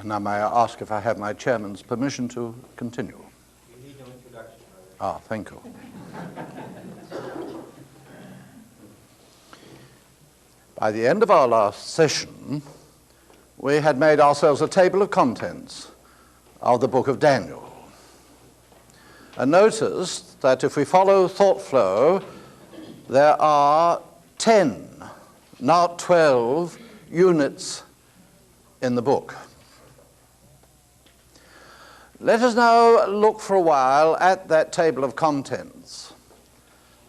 Now may I ask if I have my chairman's permission to continue? You need no introduction. Ah, thank you. By the end of our last session, we had made ourselves a table of contents of the book of Daniel. And noticed that if we follow thought flow, there are 10, not 12, units in the book. Let us now look for a while at that table of contents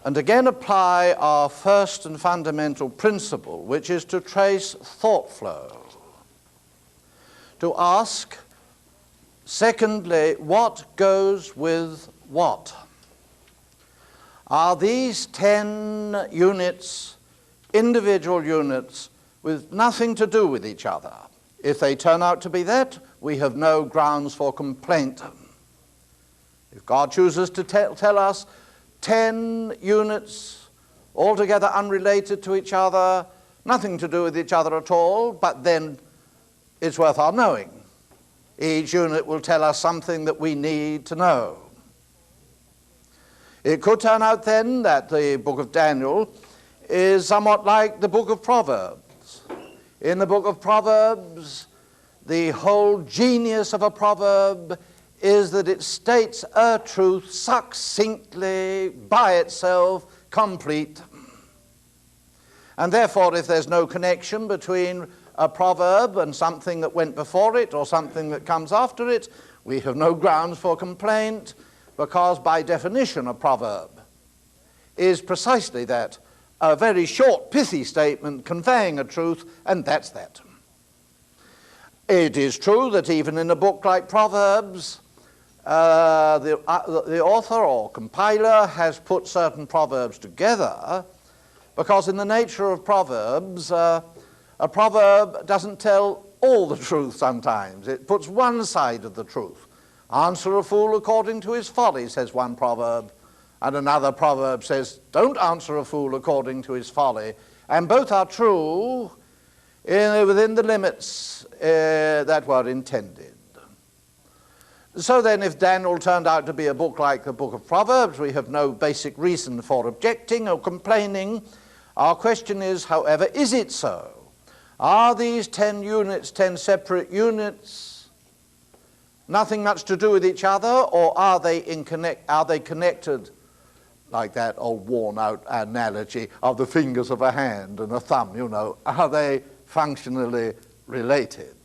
and again apply our first and fundamental principle, which is to trace thought flow. To ask, secondly, what goes with what? Are these 10 units individual units with nothing to do with each other? If they turn out to be that, we have no grounds for complaint. If God chooses to tell us 10 units altogether unrelated to each other, nothing to do with each other at all, but then it's worth our knowing. Each unit will tell us something that we need to know. It could turn out then that the book of Daniel is somewhat like the book of Proverbs. In the book of Proverbs, the whole genius of a proverb is that it states a truth succinctly, by itself, complete. And therefore, if there's no connection between a proverb and something that went before it or something that comes after it, we have no grounds for complaint, because by definition a proverb is precisely that, a very short, pithy statement conveying a truth, and that's that. It is true that even in a book like Proverbs, the author or compiler has put certain proverbs together, because in the nature of proverbs, a proverb doesn't tell all the truth sometimes. It puts one side of the truth. Answer a fool according to his folly, says one proverb, and another proverb says, don't answer a fool according to his folly. And both are true within the limits that were intended. So then, if Daniel turned out to be a book like the book of Proverbs, we have no basic reason for objecting or complaining. Our question is, however, is it so? Are these 10 units, 10 separate units, nothing much to do with each other, or are they connected, like that old worn-out analogy of the fingers of a hand and a thumb, you know? Are they functionally related?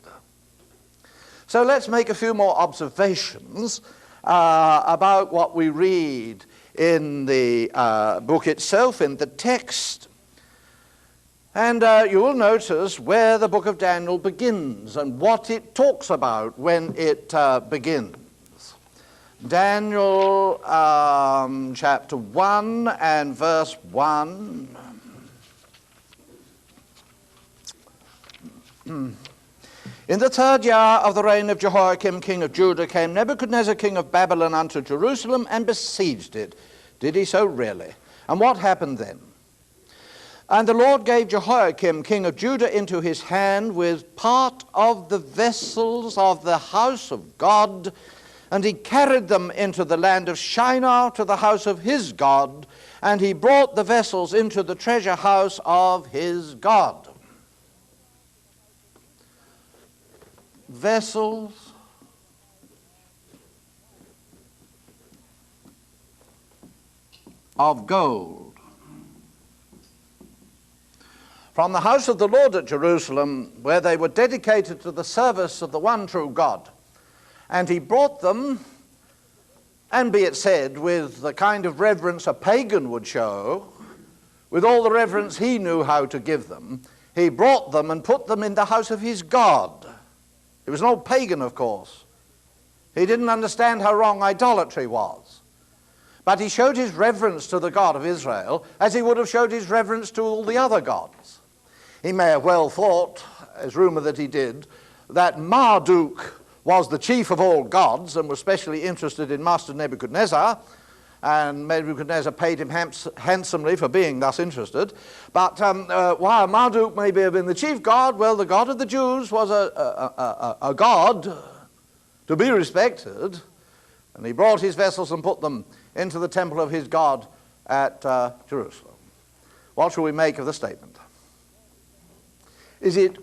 So let's make a few more observations about what we read in the book itself, in the text. And you will notice where the book of Daniel begins and what it talks about when it begins. Daniel chapter 1 and verse 1. In the 3rd year of the reign of Jehoiakim, king of Judah, came Nebuchadnezzar, king of Babylon, unto Jerusalem and besieged it. Did he so really? And what happened then? And the Lord gave Jehoiakim, king of Judah, into his hand with part of the vessels of the house of God, and he carried them into the land of Shinar to the house of his God, and he brought the vessels into the treasure house of his God. Vessels of gold from the house of the Lord at Jerusalem, where they were dedicated to the service of the one true God. And he brought them, and be it said, with the kind of reverence a pagan would show, with all the reverence he knew how to give them, he brought them and put them in the house of his God. He was an old pagan, of course. He didn't understand how wrong idolatry was. But he showed his reverence to the God of Israel as he would have showed his reverence to all the other gods. He may have well thought, as rumor that he did, that Marduk was the chief of all gods and was specially interested in Master Nebuchadnezzar, and Nebuchadnezzar paid him handsomely for being thus interested. But while Marduk may have been the chief god, well, the God of the Jews was a god to be respected, and he brought his vessels and put them into the temple of his God at Jerusalem. What shall we make of the statement? Is it,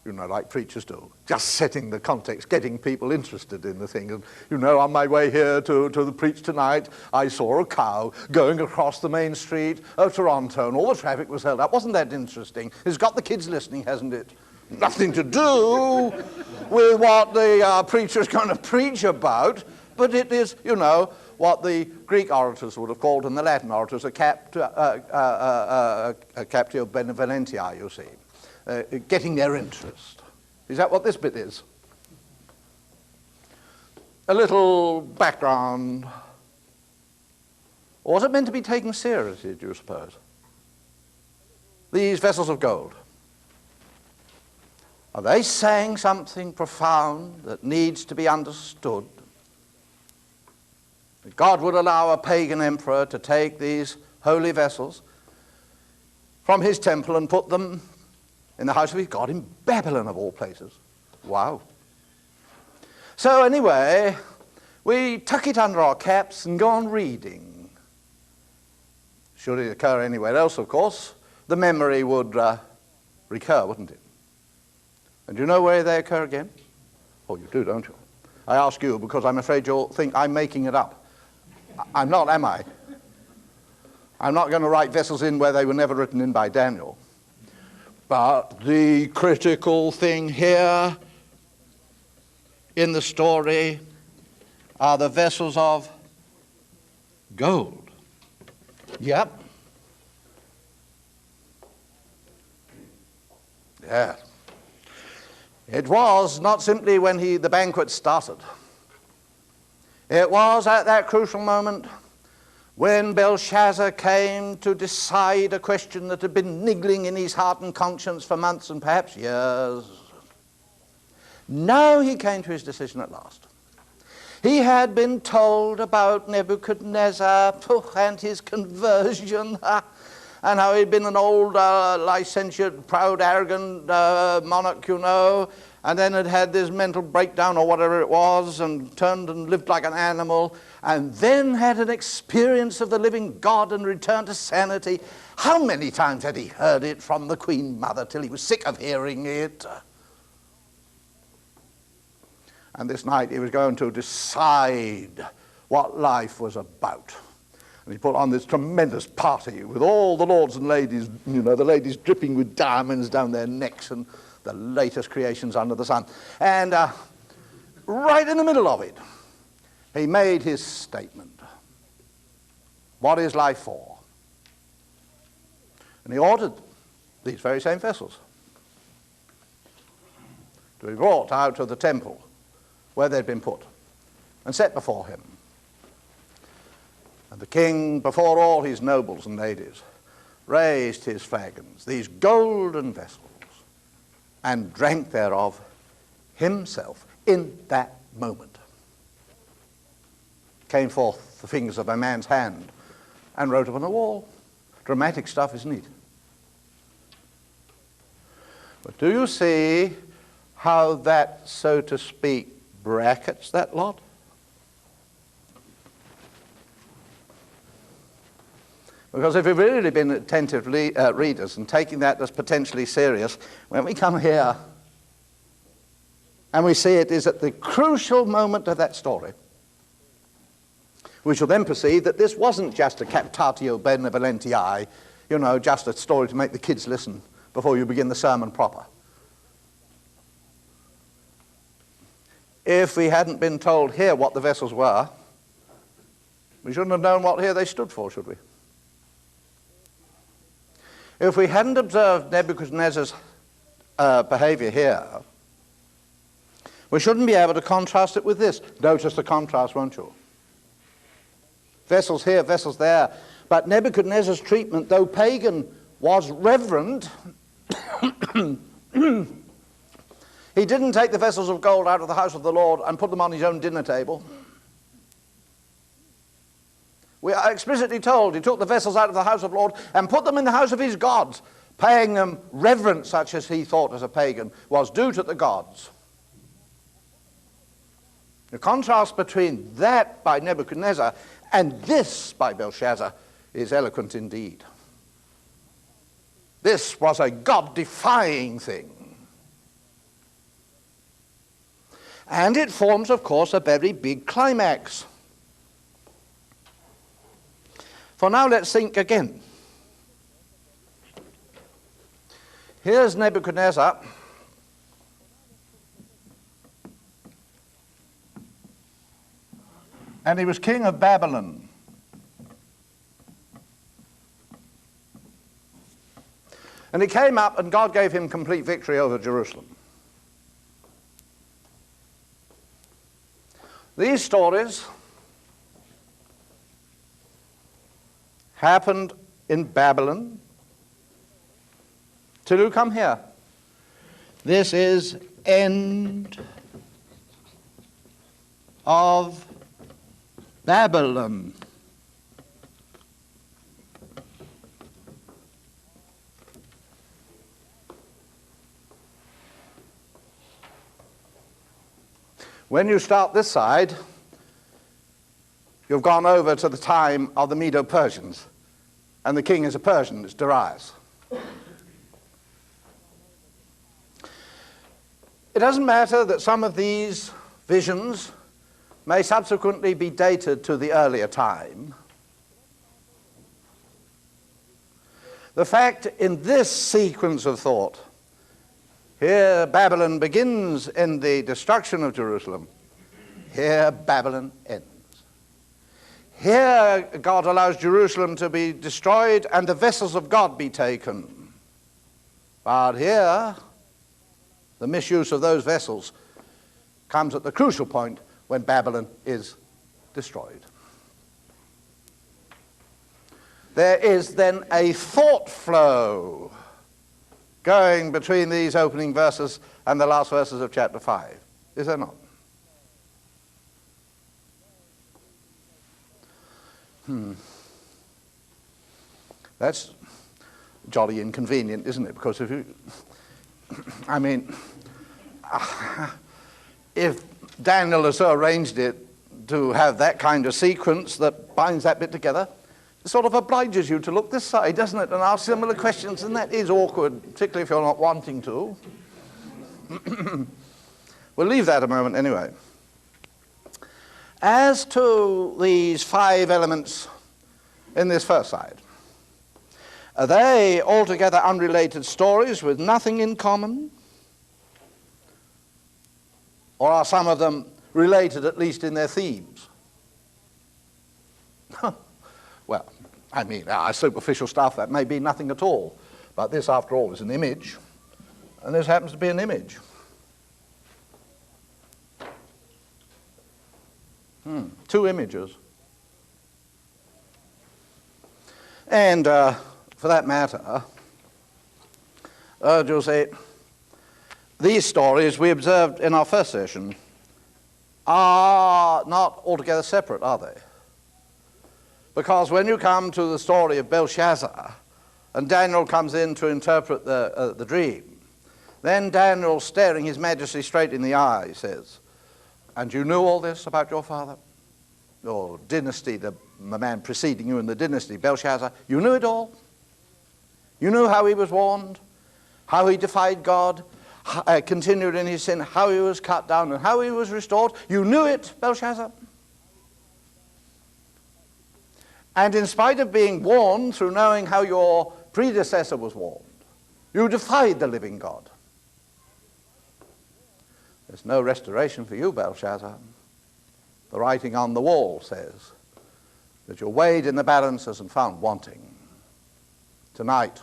like preachers do, just setting the context, getting people interested in the thing? And, on my way here to the preach tonight, I saw a cow going across the main street of Toronto, and all the traffic was held up. Wasn't that interesting? It's got the kids listening, hasn't it? Nothing to do with what the preacher is going to preach about, but it is, what the Greek orators would have called, and the Latin orators, a captio benevolentiae, you see. Getting their interest. Is that what this bit is? A little background. Or was it meant to be taken seriously, do you suppose? These vessels of gold. Are they saying something profound that needs to be understood? That God would allow a pagan emperor to take these holy vessels from his temple and put them in the house of his God in Babylon, of all places. Wow. So anyway, we tuck it under our caps and go on reading. Should it occur anywhere else, of course, the memory would recur, wouldn't it? And do you know where they occur again? Oh, you do, don't you? I ask you because I'm afraid you'll think I'm making it up. I'm not, am I? I'm not going to write vessels in where they were never written in by Daniel. But the critical thing here in the story are the vessels of gold. Yep. Yeah. It was not simply when the banquet started. It was at that crucial moment when Belshazzar came to decide a question that had been niggling in his heart and conscience for months and perhaps years. Now he came to his decision at last. He had been told about Nebuchadnezzar and his conversion, and how he'd been an old, licentiate, proud, arrogant monarch, and then had this mental breakdown or whatever it was, and turned and lived like an animal, and then had an experience of the living God and returned to sanity. How many times had he heard it from the Queen Mother till he was sick of hearing it? And this night he was going to decide what life was about. And he put on this tremendous party with all the lords and ladies, the ladies dripping with diamonds down their necks and the latest creations under the sun. And right in the middle of it, he made his statement. What is life for? And he ordered these very same vessels to be brought out of the temple where they'd been put and set before him. And the king, before all his nobles and ladies, raised his flagons, these golden vessels, and drank thereof himself in that moment. Came forth the fingers of a man's hand and wrote upon the wall. Dramatic stuff, isn't it? But do you see how that, so to speak, brackets that lot? Because if we've really been attentive readers and taking that as potentially serious, when we come here and we see it is at the crucial moment of that story, we shall then perceive that this wasn't just a captatio benevolentiae, just a story to make the kids listen before you begin the sermon proper. If we hadn't been told here what the vessels were, we shouldn't have known what here they stood for, should we? If we hadn't observed Nebuchadnezzar's behavior here, we shouldn't be able to contrast it with this. Notice the contrast, won't you? Vessels here, vessels there. But Nebuchadnezzar's treatment, though pagan, was reverent. He didn't take the vessels of gold out of the house of the Lord and put them on his own dinner table. We are explicitly told he took the vessels out of the house of the Lord and put them in the house of his gods, paying them reverence such as he thought as a pagan was due to the gods. The contrast between that by Nebuchadnezzar and this by Belshazzar is eloquent indeed. This was a God-defying thing. And it forms, of course, a very big climax. For now, let's think again. Here's Nebuchadnezzar. And he was king of Babylon. And he came up and God gave him complete victory over Jerusalem. These stories happened in Babylon till you come here. This is end of Babylon. When you start this side, you've gone over to the time of the Medo-Persians, and the king is a Persian, it's Darius. It doesn't matter that some of these visions may subsequently be dated to the earlier time. The fact in this sequence of thought, here Babylon begins in the destruction of Jerusalem, here Babylon ends. Here God allows Jerusalem to be destroyed and the vessels of God be taken. But here, the misuse of those vessels comes at the crucial point when Babylon is destroyed. There is then a thought flow going between these opening verses and the last verses of chapter 5. Is there not? That's jolly inconvenient, isn't it? Because if you, I mean, if Daniel has so arranged it to have that kind of sequence that binds that bit together, it sort of obliges you to look this side, doesn't it, and ask similar questions, and that is awkward, particularly if you're not wanting to. We'll leave that a moment anyway. As to these 5 elements in this first side, are they altogether unrelated stories with nothing in common? Or are some of them related, at least in their themes? Well, I mean, superficial stuff, that may be nothing at all. But this, after all, is an image. And this happens to be an image. 2 images. And for that matter, you'll say, these stories we observed in our first session are not altogether separate, are they? Because when you come to the story of Belshazzar, and Daniel comes in to interpret the dream, then Daniel, staring his majesty straight in the eye, says, "And you knew all this about your father? Your dynasty, the man preceding you in the dynasty, Belshazzar, you knew it all? You knew how he was warned, how he defied God, continued in his sin, how he was cut down, and how he was restored? You knew it, Belshazzar? And in spite of being warned through knowing how your predecessor was warned, you defied the living God. There's no restoration for you, Belshazzar. The writing on the wall says that you're weighed in the balances and found wanting. Tonight,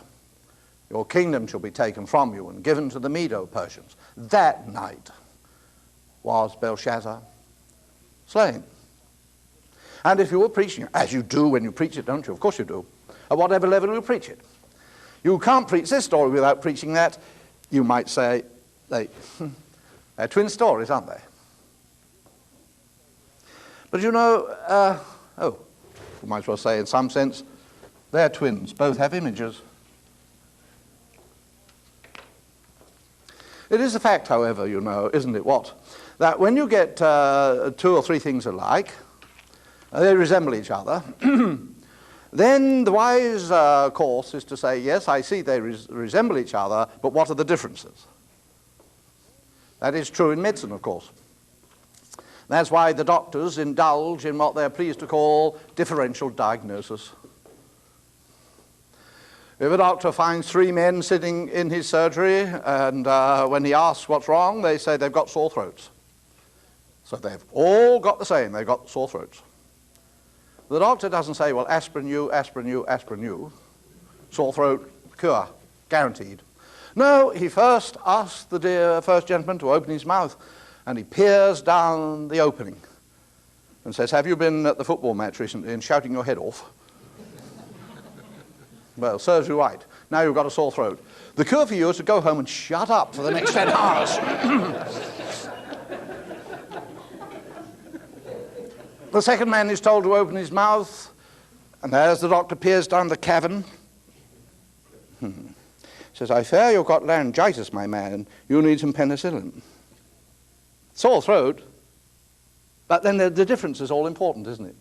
your kingdom shall be taken from you and given to the Medo-Persians. That night was Belshazzar slain. And if you were preaching, as you do when you preach it, don't you? Of course you do. At whatever level you preach it. You can't preach this story without preaching that. You might say, they're twin stories, aren't they? But you know, we might as well say in some sense, they're twins. Both have images. It is a fact, however, you know, isn't it, what? That when you get 2 or 3 things alike, they resemble each other, then the wise course is to say, yes, I see they resemble each other, but what are the differences? That is true in medicine, of course. That's why the doctors indulge in what they're pleased to call differential diagnosis. If a doctor finds 3 men sitting in his surgery, and when he asks what's wrong, they say they've got sore throats. So they've all got the same, they've got sore throats. The doctor doesn't say, well, aspirin you, aspirin you, aspirin you. Sore throat, cure, guaranteed. No, he first asks the dear first gentleman to open his mouth, and he peers down the opening and says, have you been at the football match recently and shouting your head off? Well, serves you right. Now you've got a sore throat. The cure for you is to go home and shut up for the next 10 hours. The second man is told to open his mouth, and as the doctor peers down the cavern, says, I fear you've got laryngitis, my man. You need some penicillin. Sore throat, but then the difference is all important, isn't it?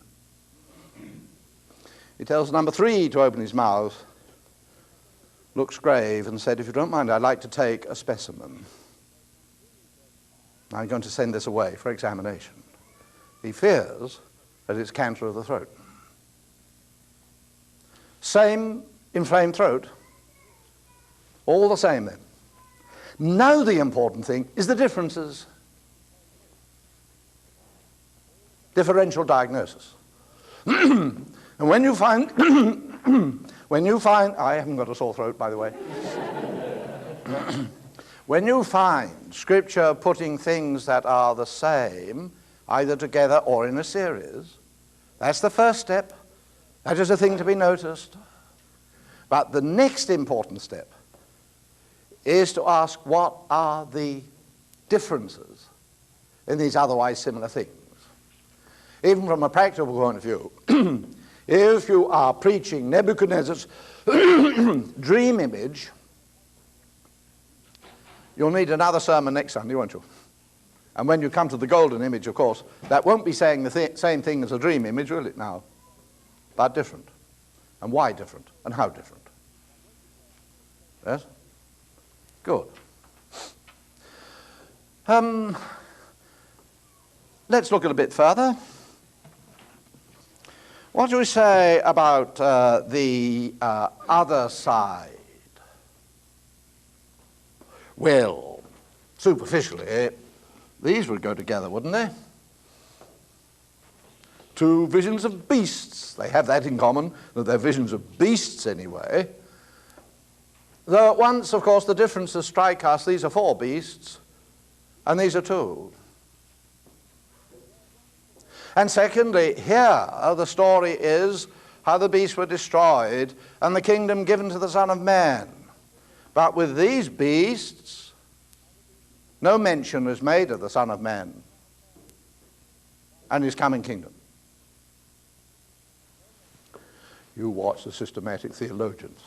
He tells number 3 to open his mouth, looks grave, and said, if you don't mind, I'd like to take a specimen. I'm going to send this away for examination. He fears that it's cancer of the throat. Same inflamed throat, all the same then. Now the important thing is the differences. Differential diagnosis. And when you find, I haven't got a sore throat, by the way. When you find Scripture putting things that are the same, either together or in a series, that's the first step. That is a thing to be noticed. But the next important step is to ask, what are the differences in these otherwise similar things? Even from a practical point of view, if you are preaching Nebuchadnezzar's dream image, you'll need another sermon next Sunday, won't you? And when you come to the golden image, of course, that won't be saying the same thing as a dream image, will it now? But different. And why different? And how different? Yes? Good. Let's look at a bit further. What do we say about the other side? Well, superficially, these would go together, wouldn't they? 2 visions of beasts. They have that in common, that they're visions of beasts anyway. Though at once, of course, the differences strike us. These are 4 beasts, and these are 2. And secondly, here the story is how the beasts were destroyed and the kingdom given to the Son of Man. But with these beasts, no mention is made of the Son of Man and his coming kingdom. You watch the systematic theologians,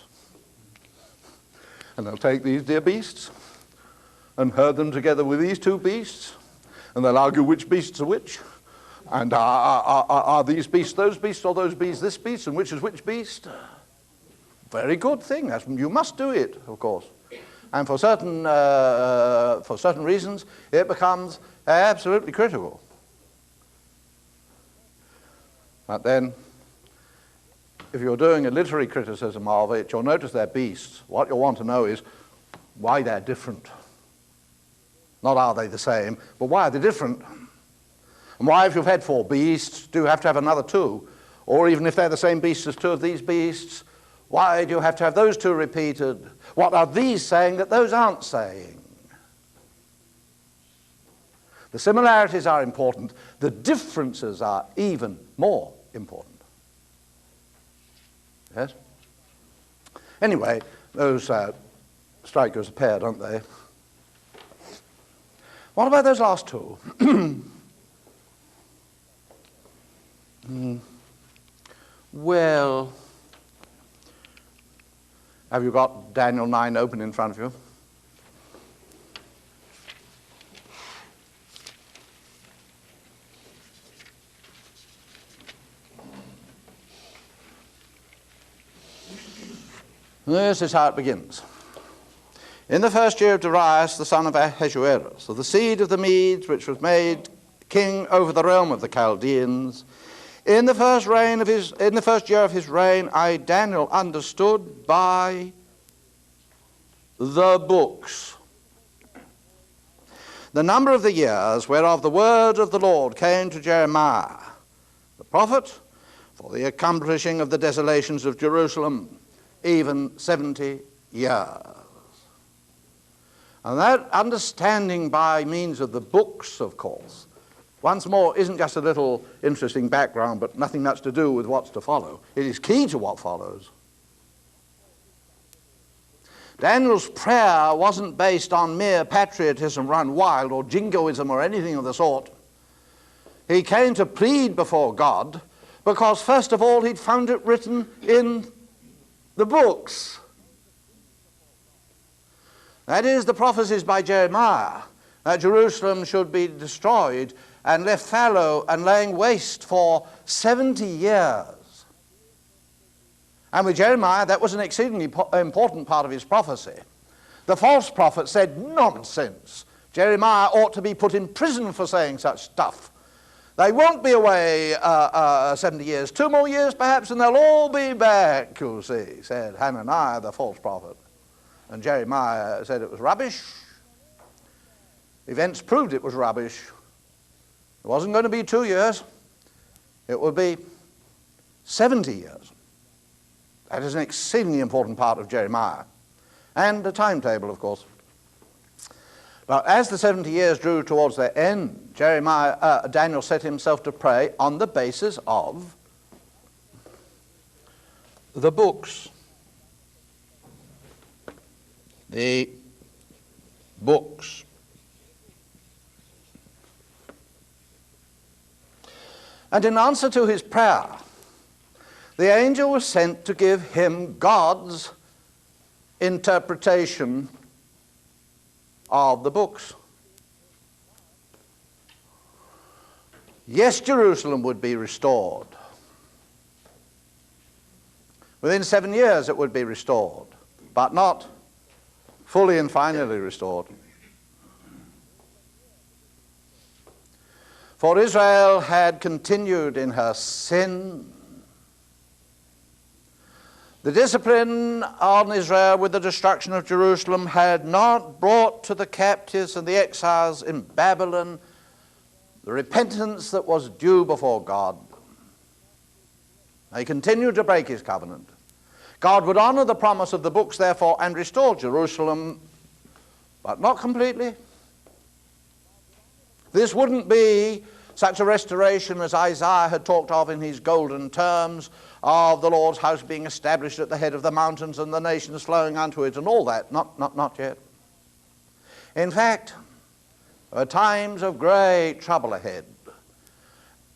and they'll take these dear beasts and herd them together with these 2 beasts, and they'll argue which beasts are which. And are these beasts those beasts, or those beasts this beast, and which is which beast? Very good thing. You must do it, of course. And for certain reasons, it becomes absolutely critical. But then, if you're doing a literary criticism of it, you'll notice they're beasts. What you'll want to know is why they're different. Not are they the same, but why are they different? And why, if you've had 4 beasts, do you have to have another 2? Or even if they're the same beasts as 2 of these beasts, why do you have to have those 2 repeated? What are these saying that those aren't saying? The similarities are important. The differences are even more important. Yes? Anyway, those strike you as a pair, don't they? What about those last 2? Well, have you got Daniel 9 open in front of you? This is how it begins. In the first year of Darius, the son of Ahasuerus, of the seed of the Medes, which was made king over the realm of the Chaldeans, in the first year of his reign, I, Daniel, understood by the books the number of the years whereof the word of the Lord came to Jeremiah, the prophet, for the accomplishing of the desolations of Jerusalem, even 70 years. And that understanding by means of the books, of course, once more, isn't just a little interesting background, but nothing much to do with what's to follow. It is key to what follows. Daniel's prayer wasn't based on mere patriotism run wild or jingoism or anything of the sort. He came to plead before God because, first of all, he'd found it written in the books. That is, the prophecies by Jeremiah that Jerusalem should be destroyed and left fallow and laying waste for 70 years. And with Jeremiah, that was an exceedingly important part of his prophecy. The false prophet said, nonsense. Jeremiah ought to be put in prison for saying such stuff. They won't be away 70 years, 2 more years perhaps, and they'll all be back, you see, said Hananiah, the false prophet. And Jeremiah said it was rubbish. Events proved it was rubbish. It wasn't going to be 2 years. It would be 70 years. That is an exceedingly important part of Jeremiah. And the timetable, of course. But as the 70 years drew towards their end, Daniel set himself to pray on the basis of the books. The books. And in answer to his prayer, the angel was sent to give him God's interpretation of the books. Yes, Jerusalem would be restored. Within 7 years it would be restored, but not fully and finally restored. For Israel had continued in her sin. The discipline on Israel with the destruction of Jerusalem had not brought to the captives and the exiles in Babylon the repentance that was due before God. They continued to break his covenant. God would honor the promise of the books, therefore, and restore Jerusalem, but not completely. This wouldn't be such a restoration as Isaiah had talked of in his golden terms, of the Lord's house being established at the head of the mountains and the nations flowing unto it and all that. Not yet. In fact, there are times of great trouble ahead.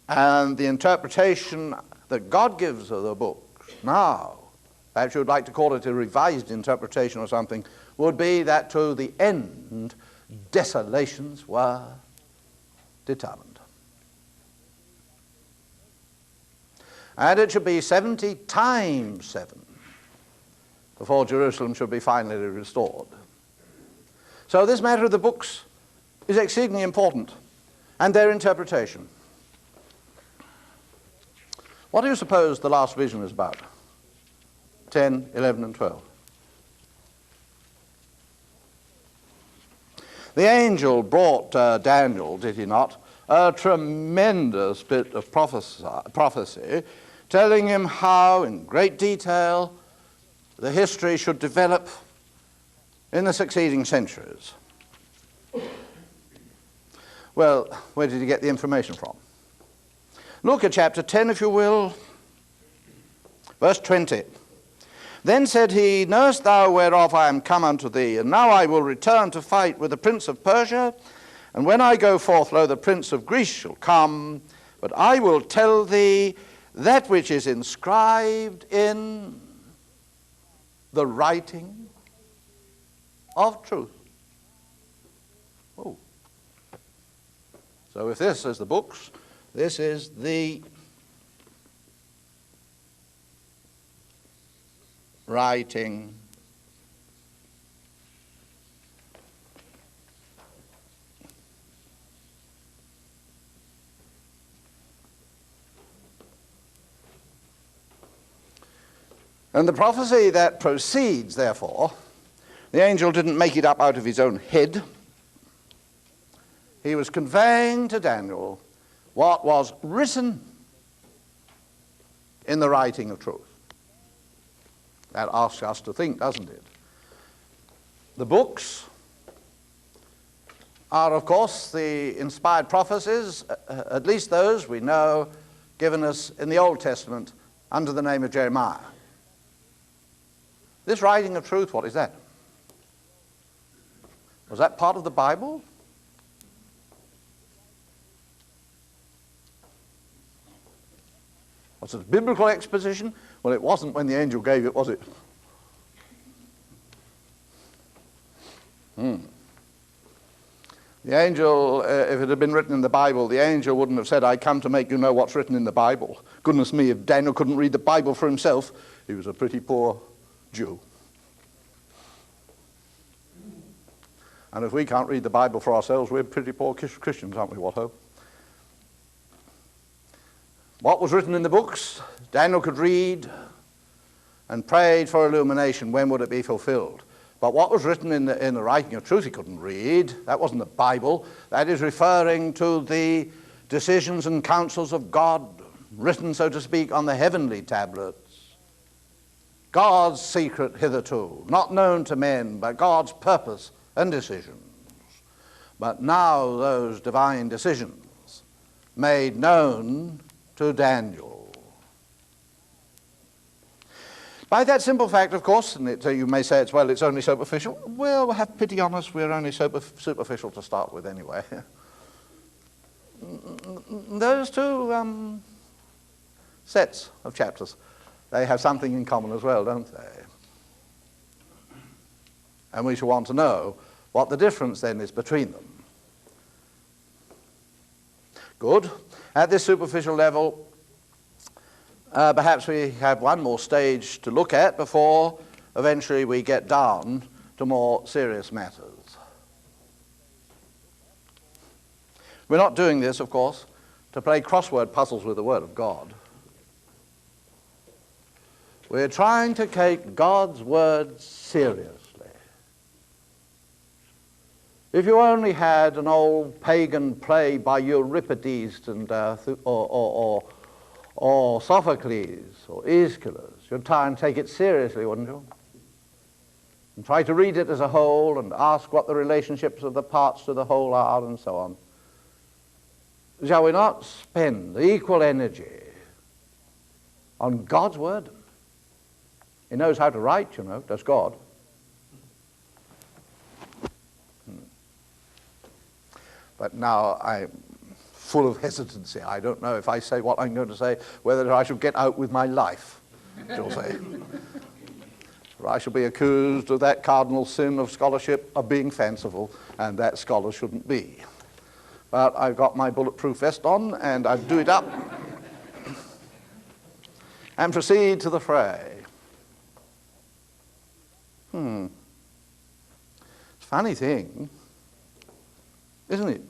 And the interpretation that God gives of the book now, perhaps you would like to call it a revised interpretation or something, would be that to the end desolations were determined. And it should be 70 times 7 before Jerusalem should be finally restored. So this matter of the books is exceedingly important, and their interpretation. What do you suppose the last vision is about? 10, 11, and 12. The angel brought Daniel, did he not, a tremendous bit of prophecy, telling him how, in great detail, the history should develop in the succeeding centuries. Well, where did he get the information from? Look at chapter 10, if you will, verse 20. Then said he, Knowest thou whereof I am come unto thee? And now I will return to fight with the prince of Persia. And when I go forth, lo, the prince of Greece shall come. But I will tell thee that which is inscribed in the writing of truth. Oh. So if this is the books, this is the writing and the prophecy that proceeds, therefore, the angel didn't make it up out of his own head. He was conveying to Daniel what was written in the writing of truth. That asks us to think, doesn't it? The books are, of course, the inspired prophecies, at least those we know given us in the Old Testament under the name of Jeremiah. This writing of truth, what is that? Was that part of the Bible? Was it biblical exposition? Well, it wasn't when the angel gave it, was it? The angel, if it had been written in the Bible, the angel wouldn't have said, I come to make you know what's written in the Bible. Goodness me, if Daniel couldn't read the Bible for himself, he was a pretty poor Jew. And if we can't read the Bible for ourselves, we're pretty poor Christians, aren't we, what ho? What was written in the books, Daniel could read and prayed for illumination. When would it be fulfilled? But what was written in the writing of truth, he couldn't read. That wasn't the Bible. That is referring to the decisions and counsels of God, written, so to speak, on the heavenly tablets. God's secret hitherto, not known to men, but God's purpose and decisions. But now those divine decisions made known to Daniel. By that simple fact, of course, and you may say, well, it's only superficial. Well, have pity on us, we're only superficial to start with anyway. Those two sets of chapters, they have something in common as well, don't they? And we shall want to know what the difference then is between them. Good. At this superficial level, perhaps we have one more stage to look at before eventually we get down to more serious matters. We're not doing this, of course, to play crossword puzzles with the Word of God. We're trying to take God's Word seriously. If you only had an old pagan play by Euripides and, or Sophocles or Aeschylus, you'd try and take it seriously, wouldn't you? And try to read it as a whole and ask what the relationships of the parts to the whole are and so on. Shall we not spend equal energy on God's Word? He knows how to write, you know, does God. But now I'm full of hesitancy. I don't know if I say what I'm going to say, whether I shall get out with my life, you'll say. For I shall be accused of that cardinal sin of scholarship of being fanciful, and that scholars shouldn't be. But I've got my bulletproof vest on, and I do it up and proceed to the fray. It's a funny thing, isn't it?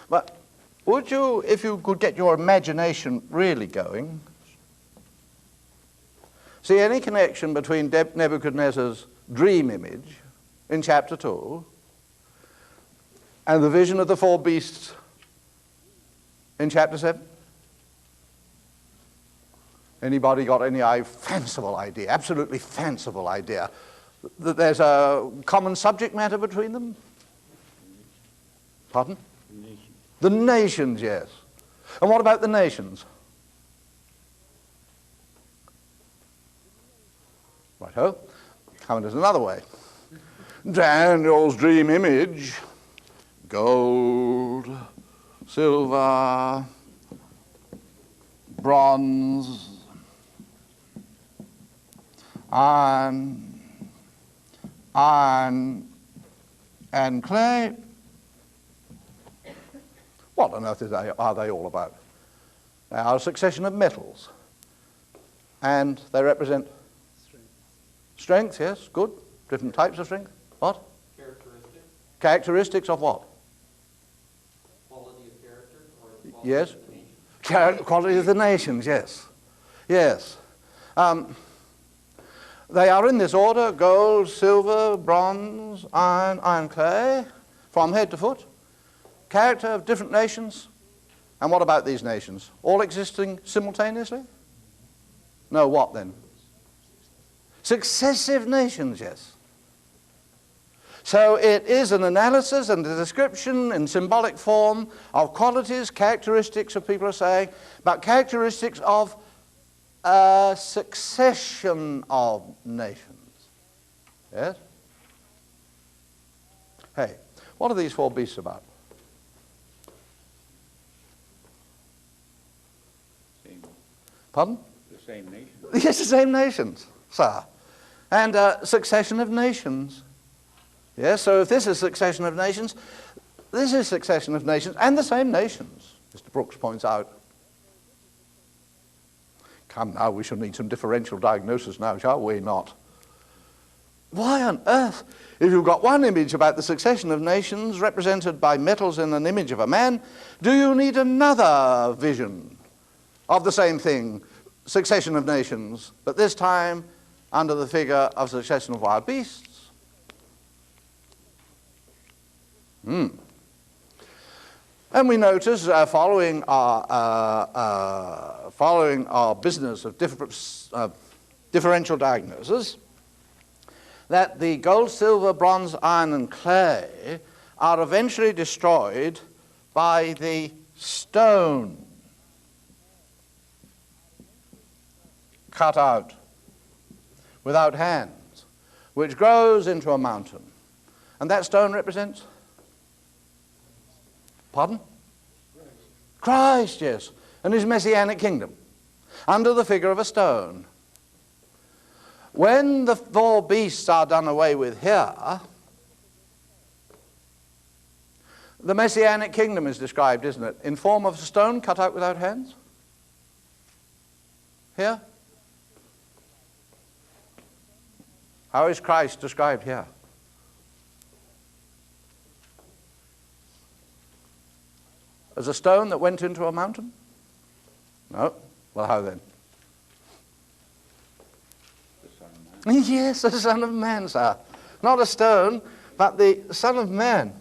But would you, if you could get your imagination really going, see any connection between Nebuchadnezzar's dream image in chapter 2 and the vision of the four beasts in chapter 7? Anybody got any fanciful idea, absolutely fanciful idea, that there's a common subject matter between them? Pardon? Nations. The nations, yes. And what about the nations? Right-ho. Coming as another way. Daniel's dream image, gold, silver, bronze, iron, and clay. What on earth are they all about? They are a succession of metals. And they represent strength, yes, good. Different types of strength. What? Characteristics. Characteristics of what? Quality of character or the quality Yes. of the nation. Quality of the nations, yes. Yes. They are in this order: gold, silver, bronze, iron, clay, from head to foot. Character of different nations. And what about these nations? All existing simultaneously? No, what then? Successive nations, yes. So it is an analysis and a description in symbolic form of qualities, characteristics of people are saying, but characteristics of a succession of nations. Yes? Hey, what are these four beasts about? Pardon? The same nation. Yes, the same nations, sir. And succession of nations. Yes, so if this is succession of nations, this is succession of nations, and the same nations, Mr. Brooks points out. Come now, we shall need some differential diagnosis now, shall we not? Why on earth, if you've got one image about the succession of nations represented by metals in an image of a man, do you need another vision of the same thing, succession of nations, but this time under the figure of succession of wild beasts? And we notice, following our business of differential diagnosis, that the gold, silver, bronze, iron, and clay are eventually destroyed by the stone cut out without hands, which grows into a mountain. And that stone represents? Pardon? Christ, yes, and his messianic kingdom, under the figure of a stone. When the four beasts are done away with here, the messianic kingdom is described, isn't it, in form of a stone cut out without hands? Here? How is Christ described here? As a stone that went into a mountain? No. Well, how then? The Son of Man. Yes, the Son of Man, sir. Not a stone, but the Son of Man.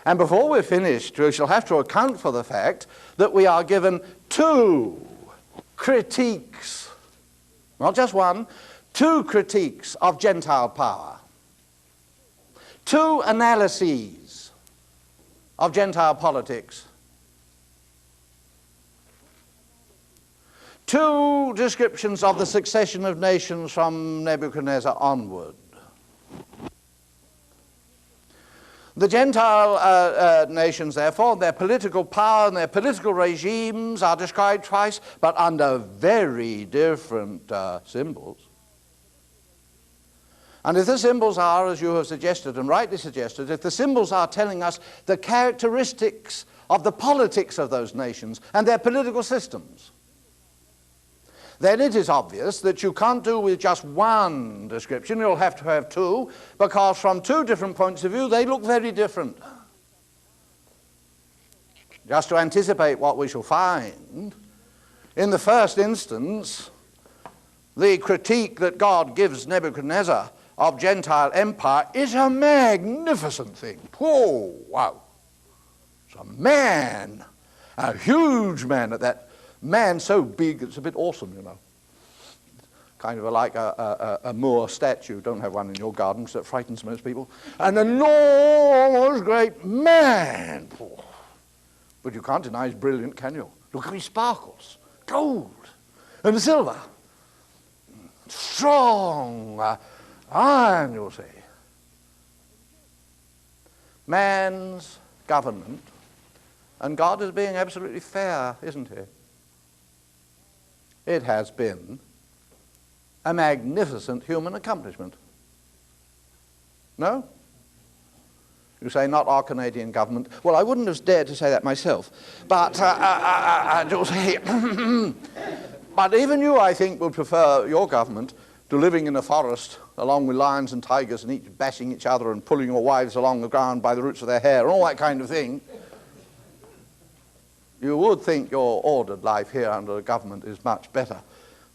And before we're finished, we shall have to account for the fact that we are given two critiques, not just one, two critiques of Gentile power. Two analyses of Gentile politics. Two descriptions of the succession of nations from Nebuchadnezzar onward. The Gentile nations, therefore, their political power and their political regimes are described twice, but under very different symbols. And if the symbols are, as you have suggested and rightly suggested, if the symbols are telling us the characteristics of the politics of those nations and their political systems, then it is obvious that you can't do with just one description. You'll have to have two, because from two different points of view, they look very different. Just to anticipate what we shall find, in the first instance, the critique that God gives Nebuchadnezzar of Gentile empire is a magnificent thing. Oh, wow. It's a man, a huge man at that. Man so big it's a bit awesome, you know. Kind of like a Moor statue. Don't have one in your garden because it frightens most people. An enormous great man. But you can't deny he's brilliant, can you? Look at his sparkles. Gold and silver. Strong iron, you'll see. Man's government And God is being absolutely fair, isn't he? It has been a magnificent human accomplishment. No? You say not our Canadian government. Well, I wouldn't have dared to say that myself. But, but even you, I think, would prefer your government to living in a forest along with lions and tigers and each bashing each other and pulling your wives along the ground by the roots of their hair and all that kind of thing. You would think your ordered life here under a government is much better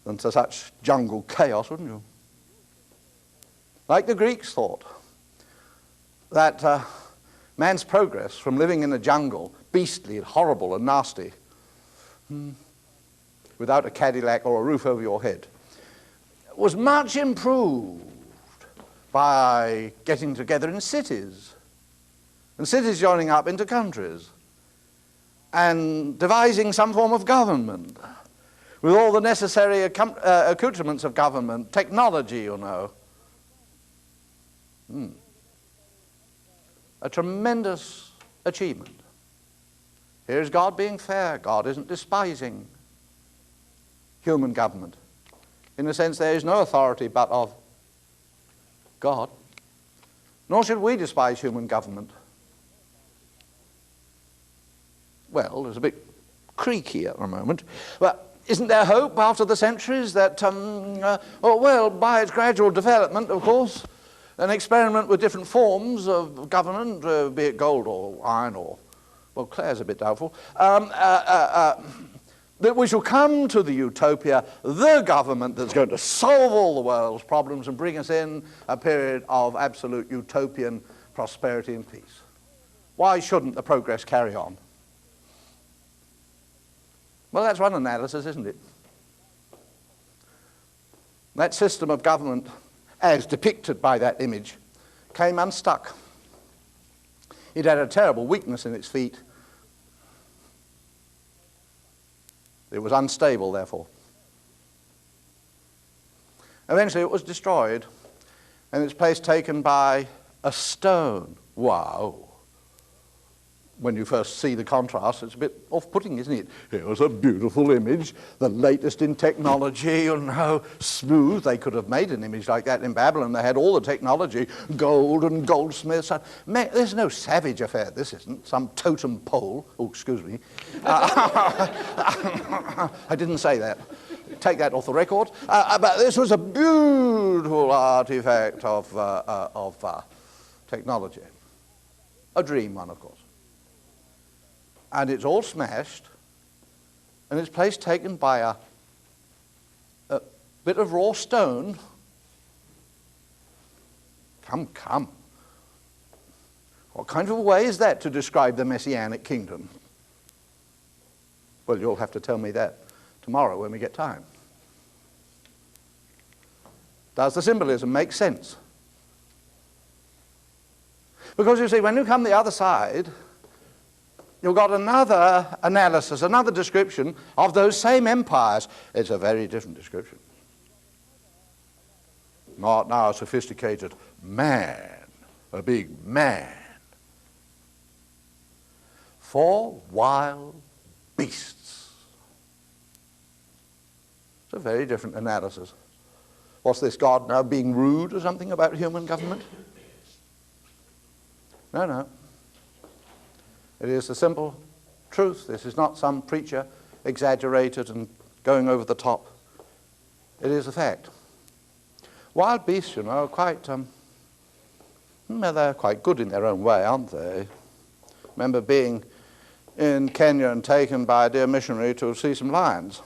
than to such jungle chaos, wouldn't you? Like the Greeks thought that man's progress from living in a jungle, beastly and horrible and nasty, without a Cadillac or a roof over your head, was much improved by getting together in cities, and cities joining up into countries, and devising some form of government with all the necessary accoutrements of government, technology, you know. A tremendous achievement. Here's God being fair. God isn't despising human government. In a sense, there is no authority but of God. Nor should we despise human government. Well, it's a bit creaky at the moment. But isn't there hope after the centuries that, well, by its gradual development, of course, an experiment with different forms of government, be it gold or iron or, well, Clare's a bit doubtful, that we shall come to the utopia, the government that's going to solve all the world's problems and bring us in a period of absolute utopian prosperity and peace. Why shouldn't the progress carry on? Well, that's one analysis, isn't it? That system of government, as depicted by that image, came unstuck. It had a terrible weakness in its feet. It was unstable, therefore. Eventually it was destroyed, and its place taken by a stone. Wow. When you first see the contrast, it's a bit off-putting, isn't it? Here's a beautiful image, the latest in technology, and how smooth. They could have made an image like that in Babylon. They had all the technology, gold and goldsmiths. There's no savage affair, this isn't. Some totem pole. Oh, excuse me. I didn't say that. Take that off the record. But this was a beautiful artifact of technology. A dream one, of course. And it's all smashed, and its place taken by a bit of raw stone. Come. What kind of a way is that to describe the Messianic kingdom? Well, you'll have to tell me that tomorrow when we get time. Does the symbolism make sense? Because you see, when you come the other side, you've got another analysis, another description of those same empires. It's a very different description. Not now a sophisticated man, a big man. 4 wild beasts. It's a very different analysis. What's this, God now being rude or something about human government? No. It is the simple truth. This is not some preacher exaggerated and going over the top. It is a fact. Wild beasts, you know, are quite, well, they're quite good in their own way, aren't they? Remember being in Kenya and taken by a dear missionary to see some lions.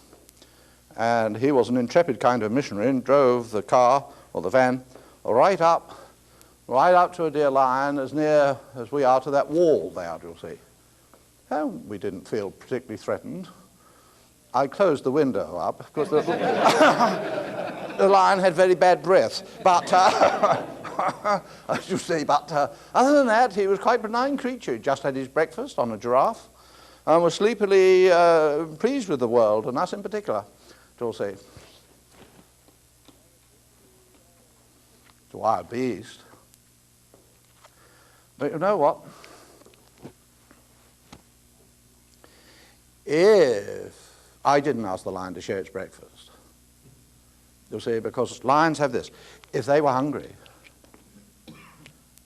And he was an intrepid kind of missionary and drove the car or the van right up to a dear lion as near as we are to that wall there, you'll see. And we didn't feel particularly threatened. I closed the window up because the lion had very bad breath. But, as you see, other than that, he was quite a benign creature. He just had his breakfast on a giraffe and was sleepily pleased with the world, and us in particular, you'll see. It's a wild beast. But you know what? if I didn't ask the lion to share its breakfast, you see, because lions have this. If they were hungry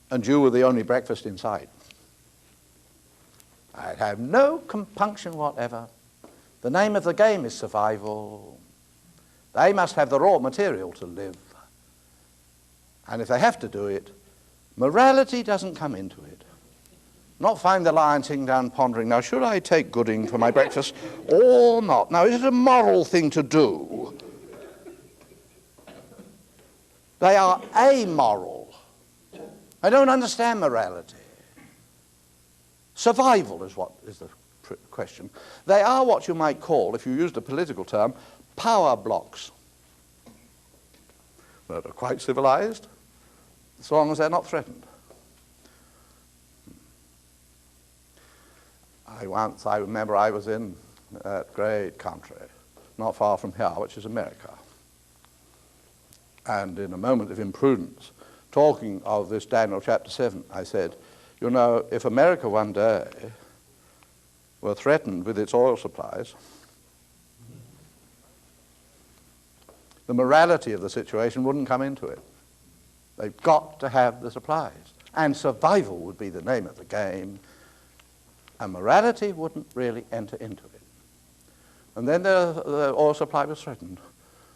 and you were the only breakfast in sight, I'd have no compunction whatever. The name of the game is survival. They must have the raw material to live. And if they have to do it, morality doesn't come into it. Not find the lion sitting down pondering, now should I take Gooding for my breakfast or not? Now is it a moral thing to do? They are amoral. I don't understand morality. Survival is what is the question. They are what you might call, if you used a political term, power blocks. That are quite civilized, as long as they're not threatened. I remember I was in that great country, not far from here, which is America. And in a moment of imprudence, talking of this Daniel chapter 7, I said, you know, if America one day were threatened with its oil supplies, the morality of the situation wouldn't come into it. They've got to have the supplies. And survival would be the name of the game. And morality wouldn't really enter into it. And then the oil supply was threatened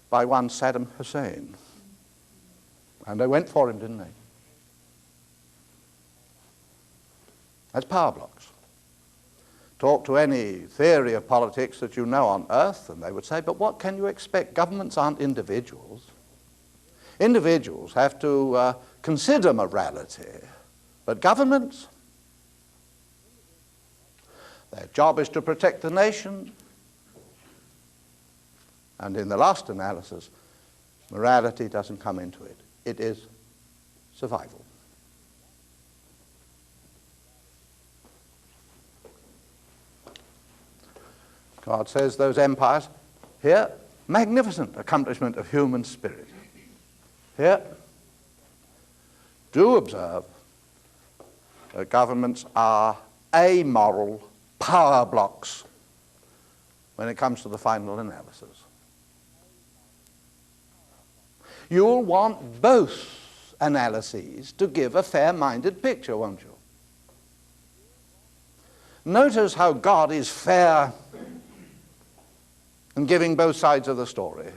by one Saddam Hussein. And they went for him, didn't they? That's power blocks. Talk to any theory of politics that you know on earth, and they would say, but what can you expect? Governments aren't individuals. Individuals have to consider morality. But governments, their job is to protect the nation. And in the last analysis, morality doesn't come into it. It is survival. God says those empires, here, magnificent accomplishment of human spirit. Here, do observe that governments are amoral power blocks when it comes to the final analysis. You'll want both analyses to give a fair-minded picture, won't you? Notice how God is fair in giving both sides of the story.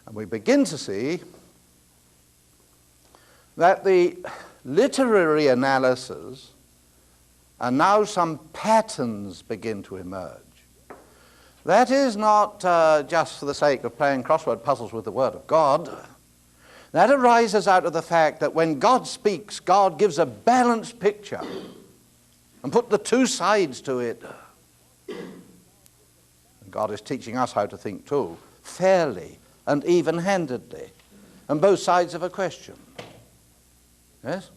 And we begin to see that the literary analysis and now some patterns begin to emerge. That is not just for the sake of playing crossword puzzles with the Word of God. That arises out of the fact that when God speaks, God gives a balanced picture and put the two sides to it. And God is teaching us how to think too, fairly and even-handedly, and both sides of a question. Yes?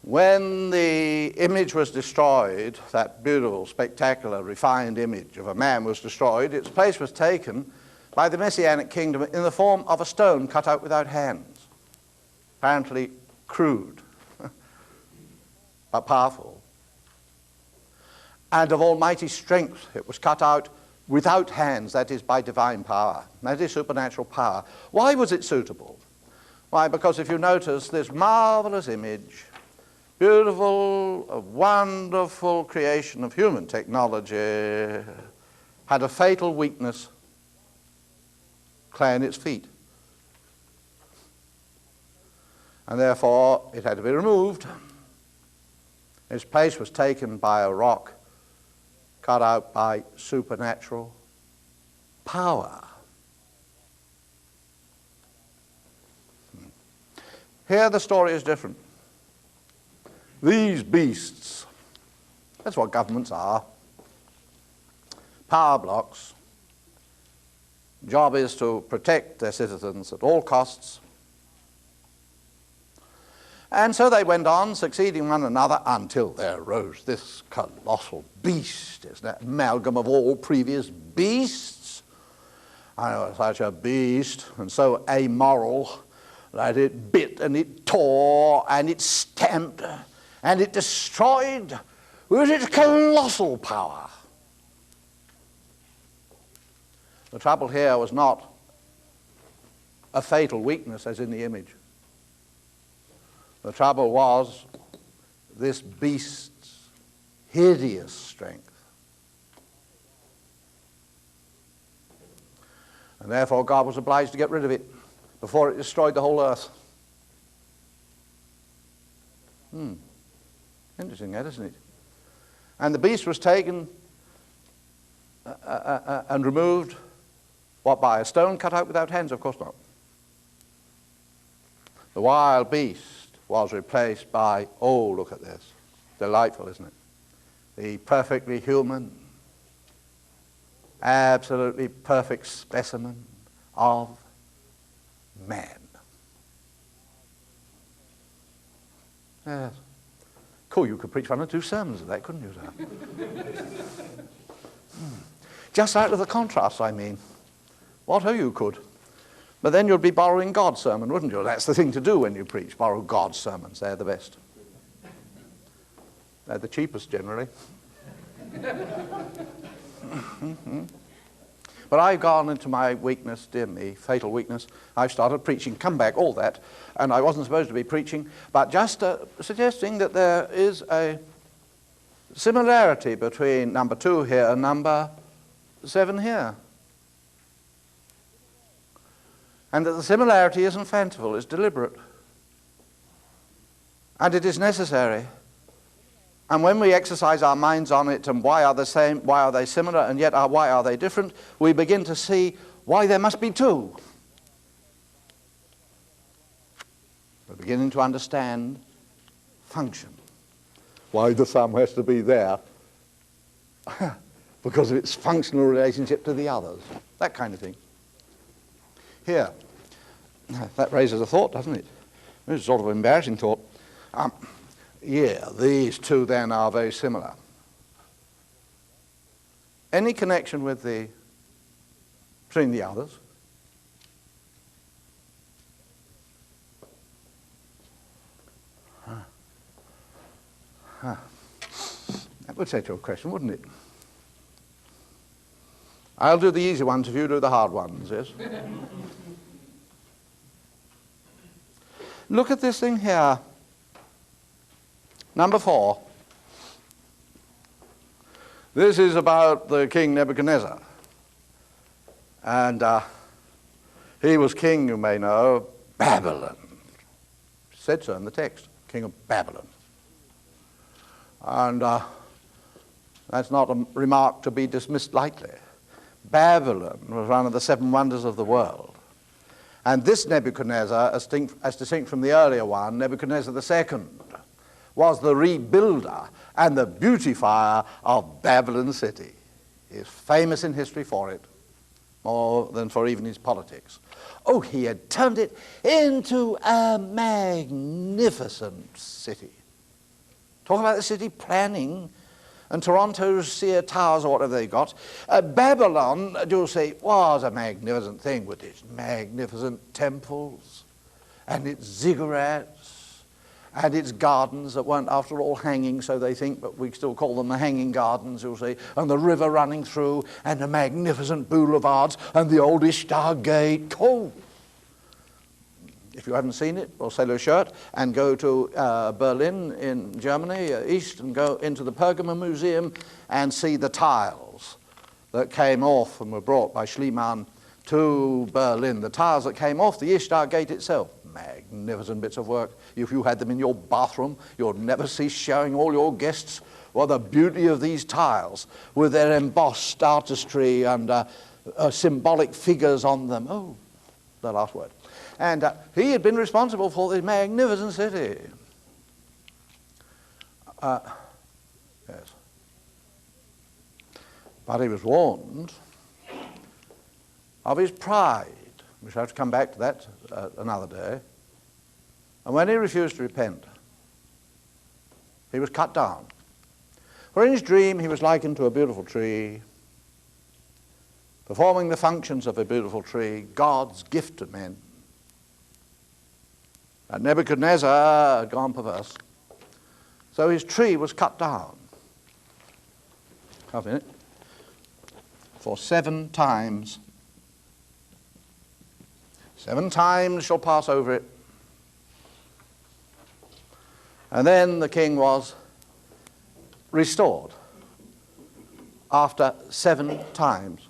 When the image was destroyed, that beautiful, spectacular, refined image of a man was destroyed, its place was taken by the Messianic kingdom in the form of a stone cut out without hands. Apparently crude, but powerful. And of almighty strength, it was cut out without hands, that is by divine power. That is supernatural power. Why was it suitable? Why, because if you notice this marvelous image, beautiful, a wonderful creation of human technology, had a fatal weakness, clay in its feet. And therefore, it had to be removed. Its place was taken by a rock cut out by supernatural power. Here the story is different. These beasts, that's what governments are. Power blocks. Job is to protect their citizens at all costs. And so they went on, succeeding one another, until there arose this colossal beast. It's an amalgam of all previous beasts. I know, such a beast, and so amoral, that it bit and it tore and it stamped and it destroyed with its colossal power. The trouble here was not a fatal weakness as in the image. The trouble was this beast's hideous strength. And therefore God was obliged to get rid of it before it destroyed the whole earth. Interesting that, isn't it? And the beast was taken and removed, what, by a stone cut out without hands? Of course not. The wild beast was replaced by, oh, look at this. Delightful, isn't it? The perfectly human, absolutely perfect specimen of man. Yes. Cool, you could preach 1 or 2 sermons of that, couldn't you, sir? Just out of the contrast, I mean. What, oh, you could. But then you'd be borrowing God's sermon, wouldn't you? That's the thing to do when you preach, borrow God's sermons. They're the best. They're the cheapest, generally. But I've gone into my weakness, dear me, fatal weakness. I've started preaching, come back, all that, and I wasn't supposed to be preaching, but just suggesting that there is a similarity between number 2 here and number 7 here. And that the similarity isn't fanciful, it's deliberate. And it is necessary. And when we exercise our minds on it and why are they same, why are they similar, and yet why are they different, we begin to see why there must be 2. We're beginning to understand function. Why the thumb has to be there because of its functional relationship to the others. That kind of thing. Here, that raises a thought, doesn't it? It's a sort of an embarrassing thought. Yeah, these 2 then are very similar. Any connection with between the others? That would set your question, wouldn't it? I'll do the easy ones if you do the hard ones, yes? Look at this thing here. Number 4. This is about the King Nebuchadnezzar. And he was king, you may know, of Babylon. It said so in the text, king of Babylon. And that's not a remark to be dismissed lightly. Babylon was one of the 7 wonders of the world. And this Nebuchadnezzar, as distinct from the earlier one, Nebuchadnezzar II, was the rebuilder and the beautifier of Babylon city. He is famous in history for it, more than for even his politics. Oh, he had turned it into a magnificent city. Talk about the city planning and Toronto's Sear Towers or whatever they got. Babylon, you'll say, was a magnificent thing with its magnificent temples and its ziggurats and its gardens that weren't after all hanging, so they think, but we still call them the hanging gardens, you'll see, and the river running through and the magnificent boulevards and the old Ishtar Gate. Oh! If you haven't seen it, well, sell your shirt and go to Berlin in Germany, east, and go into the Pergamon Museum and see the tiles that came off and were brought by Schliemann to Berlin. The tiles that came off the Ishtar Gate itself. Magnificent bits of work. If you had them in your bathroom, you'd never cease showing all your guests what the beauty of these tiles with their embossed artistry and symbolic figures on them. Oh, the last word. And he had been responsible for this magnificent city. Yes. But he was warned of his pride. We shall have to come back to that another day. And when he refused to repent, he was cut down. For in his dream he was likened to a beautiful tree, performing the functions of a beautiful tree, God's gift to men. And Nebuchadnezzar had gone perverse. So his tree was cut down. Have it? For 7 times. 7 times shall pass over it. And then the king was restored after 7 times.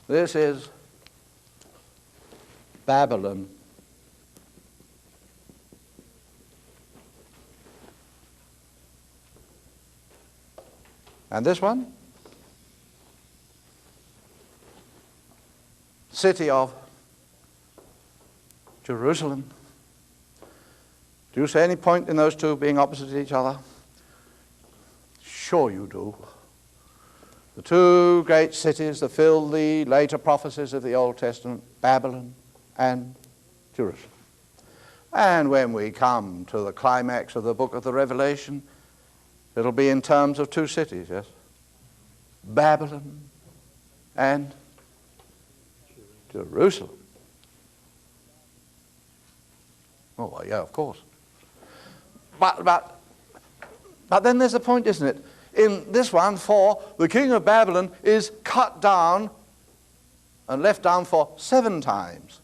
This is Babylon. And this one? City of Jerusalem. Do you see any point in those two being opposite each other? Sure you do. The two great cities that fill the later prophecies of the Old Testament, Babylon and Jerusalem. And when we come to the climax of the book of the Revelation, it'll be in terms of 2 cities, yes? Babylon and Jerusalem. Oh, well, yeah, of course. But then there's a point, isn't it? In this one, for the king of Babylon is cut down and left down for 7 times.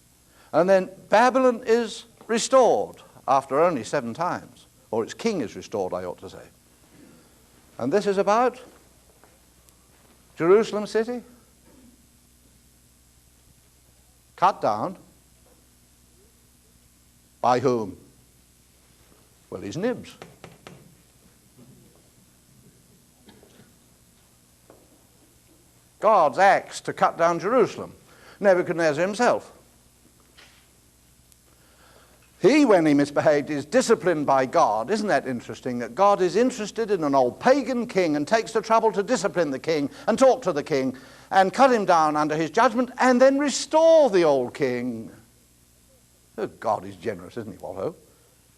And then Babylon is restored after only 7 times. Or its king is restored, I ought to say. And this is about Jerusalem city. Cut down. By whom? Well, his nibs. God's axe to cut down Jerusalem. Nebuchadnezzar himself. He, when he misbehaved, is disciplined by God. Isn't that interesting? That God is interested in an old pagan king and takes the trouble to discipline the king and talk to the king and cut him down under his judgment and then restore the old king. Oh, God is generous, isn't he, Waldo?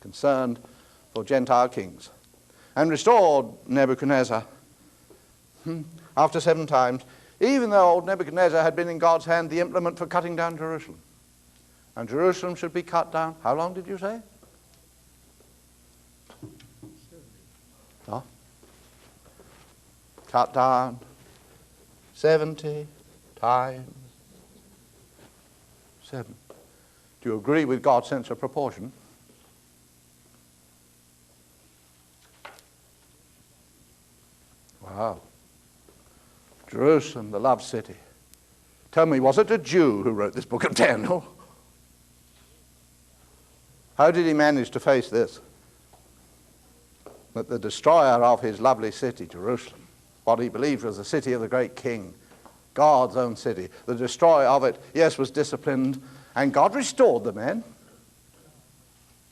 Concerned for Gentile kings. And restored Nebuchadnezzar after 7 times, even though old Nebuchadnezzar had been in God's hand the implement for cutting down Jerusalem. And Jerusalem should be cut down. How long did you say? Oh. Cut down 70 times 7. Do you agree with God's sense of proportion? Wow. Jerusalem, the love city. Tell me, was it a Jew who wrote this book of Daniel? How did he manage to face this? That the destroyer of his lovely city, Jerusalem, what he believed was the city of the great king, God's own city, the destroyer of it, yes, was disciplined, and God restored the men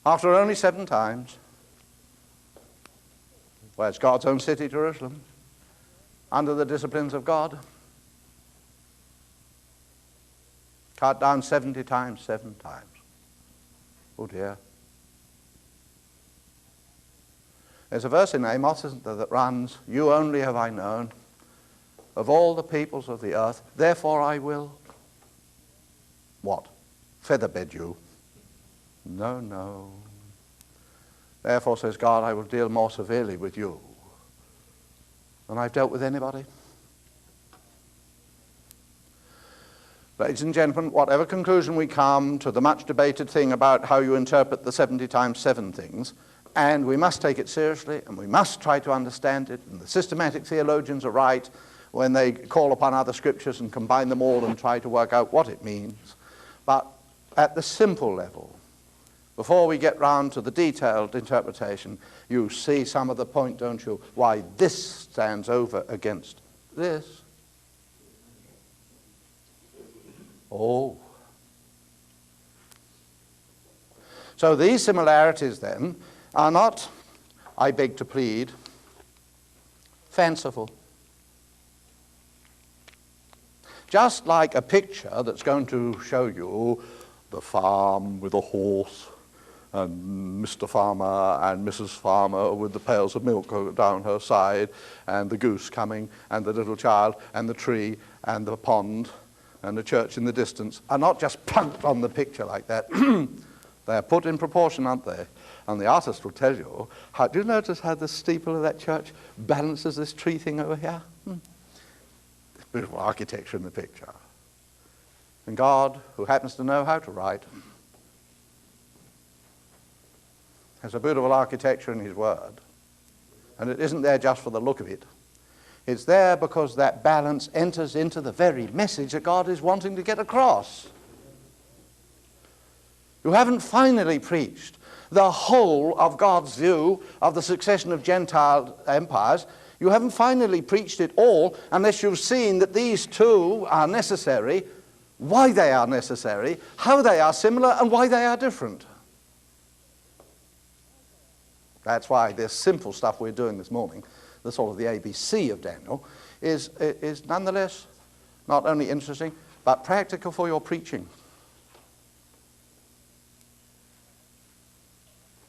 after only 7 times. Where's God's own city, Jerusalem? Under the disciplines of God. Cut down 70 times, 7 times. Oh dear. There's a verse in Amos, isn't there, that runs, "You only have I known of all the peoples of the earth, therefore I will," what? Featherbed you. No, no. Therefore, says God, I will deal more severely with you than I've dealt with anybody. Ladies and gentlemen, whatever conclusion we come to the much debated thing about how you interpret the 70 times 7 things, and we must take it seriously, and we must try to understand it, and the systematic theologians are right when they call upon other scriptures and combine them all and try to work out what it means. But at the simple level, before we get round to the detailed interpretation, you see some of the point, don't you, why this stands over against this. Oh. So these similarities then are not, I beg to plead, fanciful. Just like a picture that's going to show you the farm with a horse and Mr. Farmer and Mrs. Farmer with the pails of milk down her side and the goose coming and the little child and the tree and the pond and the church in the distance are not just plunked on the picture like that. They're put in proportion, aren't they? And the artist will tell you, do you notice how the steeple of that church balances this tree thing over here? Beautiful architecture in the picture. And God, who happens to know how to write, has a beautiful architecture in his word. And it isn't there just for the look of it. It's there because that balance enters into the very message that God is wanting to get across. You haven't finally preached the whole of God's view of the succession of Gentile empires. You haven't finally preached it all unless you've seen that these two are necessary, why they are necessary, how they are similar, and why they are different. That's why this simple stuff we're doing this morning, the sort of the ABC of Daniel, is nonetheless not only interesting, but practical for your preaching.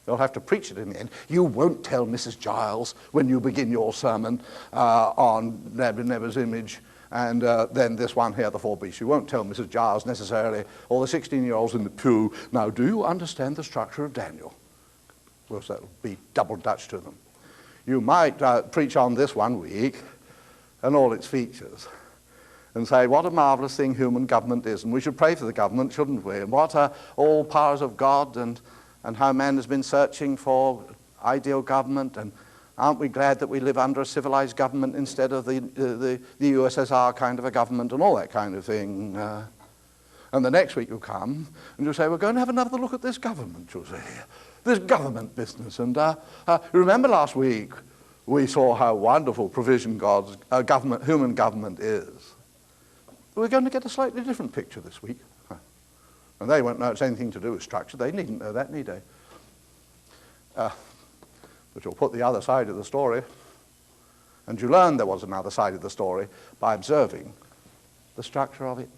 You'll have to preach it in the end. You won't tell Mrs. Giles when you begin your sermon on Nebuchadnezzar's image and then this one here, the four beasts. You won't tell Mrs. Giles necessarily, or the 16-year-olds in the pew, now do you understand the structure of Daniel? Well, that'll be double Dutch to them. You might preach on this one week and all its features and say what a marvelous thing human government is, and we should pray for the government, shouldn't we? And what are all powers of God, and how man has been searching for ideal government, and aren't we glad that we live under a civilized government instead of the USSR kind of a government, and all that kind of thing. And the next week you come and you say, we're going to have another look at this government, you'll say, this government business. And remember last week we saw how wonderful provision God's government, human government is. We're going to get a slightly different picture this week. And they won't know it's anything to do with structure. They needn't know that, need they? But you'll put the other side of the story. And you learn there was another side of the story by observing the structure of it.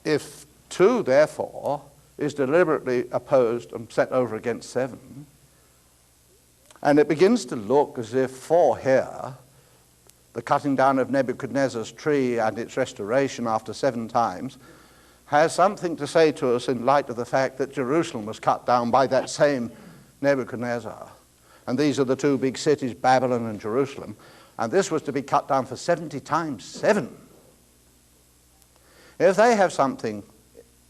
If 2, therefore, is deliberately opposed and set over against 7, and it begins to look as if 4 here, the cutting down of Nebuchadnezzar's tree and its restoration after 7 times, has something to say to us in light of the fact that Jerusalem was cut down by that same Nebuchadnezzar. And these are the 2 big cities, Babylon and Jerusalem. And this was to be cut down for 70 times 7. If they have something,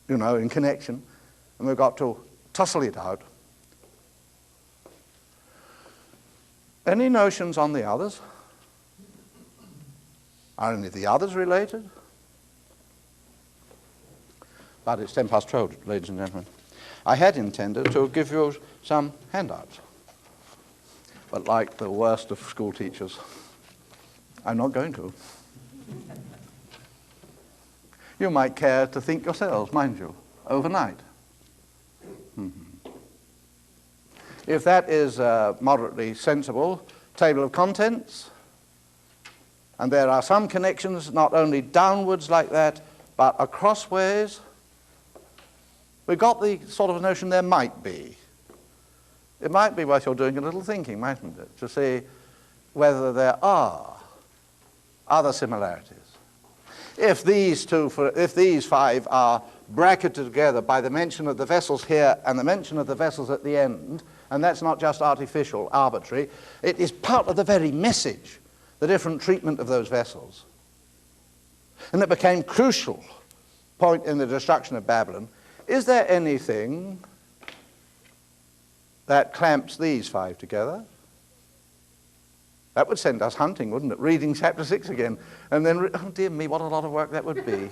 in connection, and we've got to tussle it out. Any notions on the others? Are any of the others related? But it's 12, ladies and gentlemen. I had intended to give you some handouts. But like the worst of school teachers, I'm not going to. You might care to think yourselves, mind you, overnight. If that is a moderately sensible table of contents, and there are some connections not only downwards like that, but across ways, we've got the sort of notion there might be. It might be worth your doing a little thinking, mightn't it, to see whether there are other similarities. If these 5 are bracketed together by the mention of the vessels here and the mention of the vessels at the end, and that's not just artificial, arbitrary, it is part of the very message, the different treatment of those vessels. And it became crucial point in the destruction of Babylon. Is there anything that clamps these 5 together? That would send us hunting, wouldn't it? Reading chapter 6 again. And then, oh dear me, what a lot of work that would be.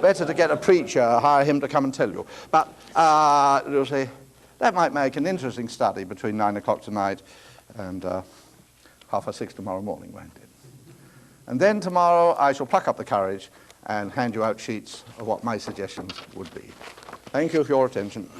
Better to get a preacher, hire him to come and tell you. But you'll see, that might make an interesting study between 9 o'clock tonight and 6:30 tomorrow morning, won't it? And then tomorrow I shall pluck up the courage and hand you out sheets of what my suggestions would be. Thank you for your attention.